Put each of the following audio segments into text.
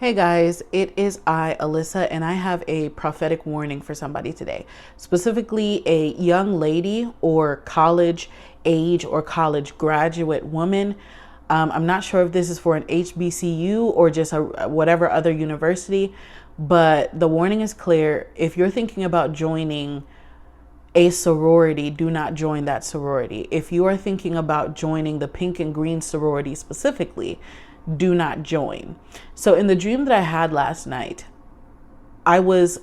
Hey guys, it is Alyssa, and I have a prophetic warning for somebody today. Specifically, a young lady or college age or college graduate woman. I'm not sure if this is for an HBCU or just whatever other university, but the warning is clear. If you're thinking about joining a sorority, do not join that sorority. If you are thinking about joining the pink and green sorority specifically, do not join. So in the dream that I had last night, I was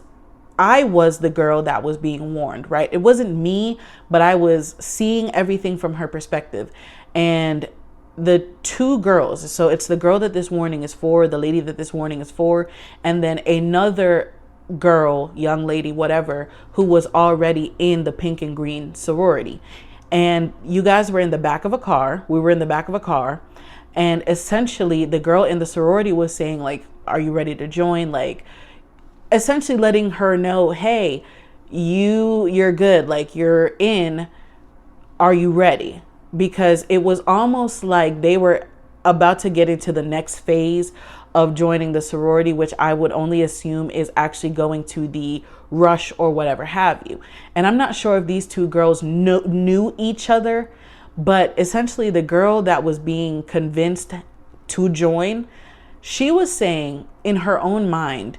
the girl that was being warned, right? It wasn't me, but I was seeing everything from her perspective. And the two girls, so it's the girl that this warning is for, the lady that this warning is for, and then another girl, young lady, whatever, who was already in the pink and green sorority. And you guys were in the back of a car. We were in the back of a car. And essentially the girl in the sorority was saying, like, are you ready to join? Like, essentially letting her know, hey, you're good. Like, you're in. Are you ready? Because it was almost like they were about to get into the next phase of joining the sorority, which I would only assume is actually going to the rush or whatever have you. And I'm not sure if these two girls knew each other, but essentially the girl that was being convinced to join, she was saying in her own mind,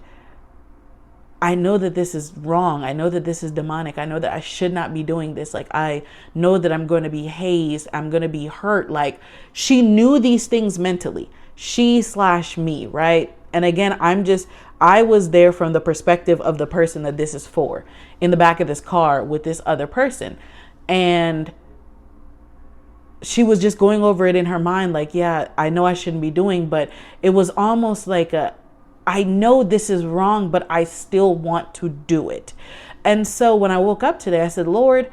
I know that this is wrong. I know that this is demonic. I know that I should not be doing this. Like, I know that I'm going to be hazed. I'm going to be hurt. Like, she knew these things mentally. She/me, right? And again, I was there from the perspective of the person that this is for, in the back of this car with this other person. And she was just going over it in her mind, like, yeah, I know I shouldn't be doing, but it was almost like I know this is wrong, but I still want to do it. And so when I woke up today, I said, Lord,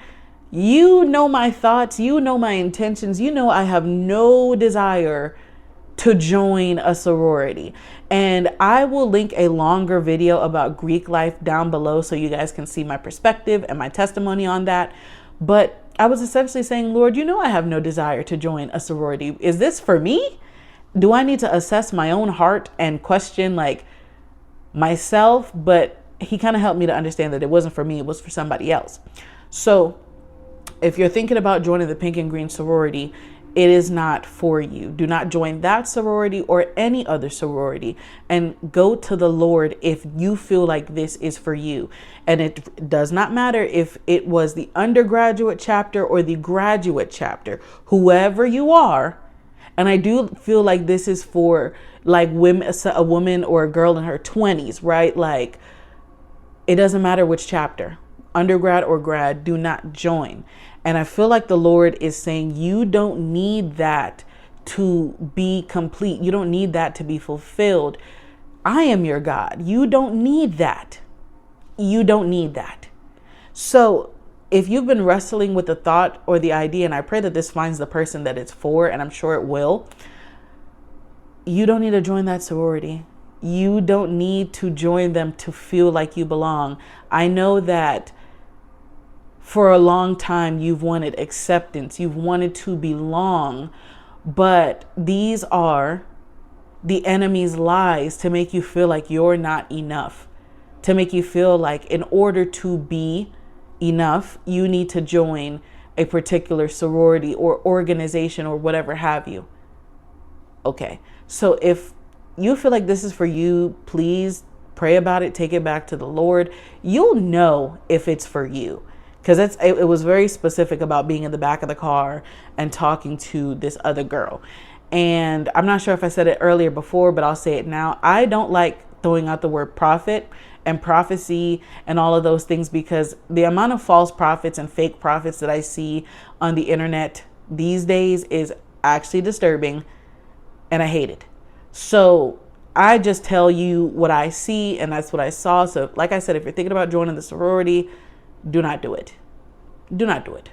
you know my thoughts, you know my intentions, you know I have no desire to join a sorority. And I will link a longer video about Greek life down below so you guys can see my perspective and my testimony on that. But I was essentially saying, Lord, you know I have no desire to join a sorority. Is this for me? Do I need to assess my own heart and question, like, myself? But he kind of helped me to understand that it wasn't for me, it was for somebody else. So if you're thinking about joining the pink and green sorority, it is not for you. Do not join that sorority or any other sorority, and go to the Lord if you feel like this is for you. And it does not matter if it was the undergraduate chapter or the graduate chapter, whoever you are. And I do feel like this is for like women, a woman or a girl in her 20s, right? Like, it doesn't matter which chapter, undergrad or grad, do not join. And I feel like the Lord is saying, you don't need that to be complete. You don't need that to be fulfilled. I am your God. You don't need that. You don't need that. So if you've been wrestling with the thought or the idea, and I pray that this finds the person that it's for, and I'm sure it will, you don't need to join that sorority. You don't need to join them to feel like you belong. I know that for a long time, you've wanted acceptance. You've wanted to belong. But these are the enemy's lies to make you feel like you're not enough. To make you feel like in order to be enough, you need to join a particular sorority or organization or whatever have you. Okay. So if you feel like this is for you, please pray about it. Take it back to the Lord. You'll know if it's for you. Because it was very specific about being in the back of the car and talking to this other girl. And I'm not sure if I said it earlier before, but I'll say it now. I don't like throwing out the word prophet and prophecy and all of those things, because the amount of false prophets and fake prophets that I see on the internet these days is actually disturbing, and I hate it. So I just tell you what I see, and that's what I saw. So like I said, if you're thinking about joining the sorority, do not do it. Do not do it.